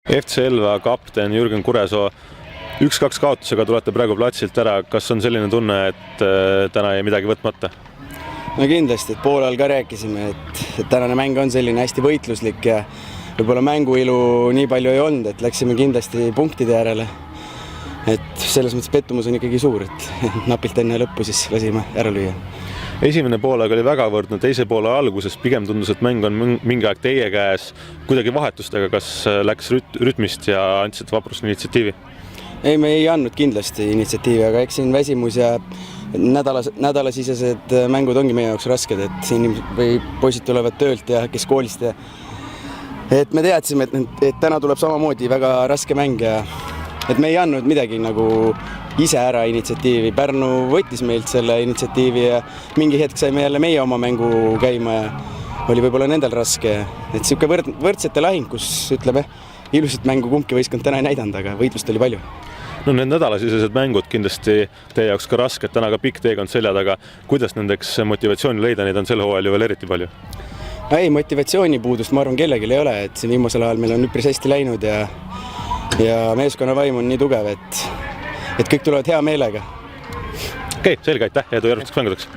FC Elva kapten Jürgen Kuresoo, 1-2 kaotusega tulete praegu platsilt ära. Kas on selline tunne, et täna jäi midagi võtmata? No kindlasti, et poolel ka rääkisime, et tänane mäng on selline hästi võitluslik ja võib-olla mänguilu nii palju ei olnud, et läksime kindlasti punktide järele. Et selles mõttes pettumus on ikkagi suur, et napilt enne lõppu siis lasime ära lüüa. Esimene poolega oli väga võrdne, teise poole alguses pigem tundus, et mäng on mingi aeg teie käes. Kuidagi vahetustega, kas läks rütmist ja andsid vaprust initsiatiivi? Ei, me ei andnud kindlasti initsiatiivi, aga eks siin väsimus ja nädalasisesed mängud ongi meie jaoks rasked, et siin või poisid tulevad töölt ja kes koolist ja et me teadsime, et täna tuleb samamoodi väga raske mäng ja et me ei andnud midagi nagu ise ära initsiatiivi. Pärnu võttis meilt selle initsiatiivi ja mingi hetk saime jälle meie oma mängu käima ja oli võib-olla nendel raske. Et siuke võrdsete lahing, kus ütleb, ilusat mängu kumbki võistkond täna ei näidanud, aga võitlust oli palju. No need nädalasisesed mängud kindlasti teie jaoks ka rasked, täna ka pikk teekond selja taga. Kuidas nendeks motivatsiooni leida, neid on sel hooajal ju veel eriti palju? Ei, motivatsiooni puudust ma arvan kellelgi ei ole, et siin viimasel ajal meil on üpris hästi läinud ja meeskonna vaim on nii tugev, et kõik tulevad hea meelega. Okei, selge, aitäh ja edu järgmiseks mängudeks!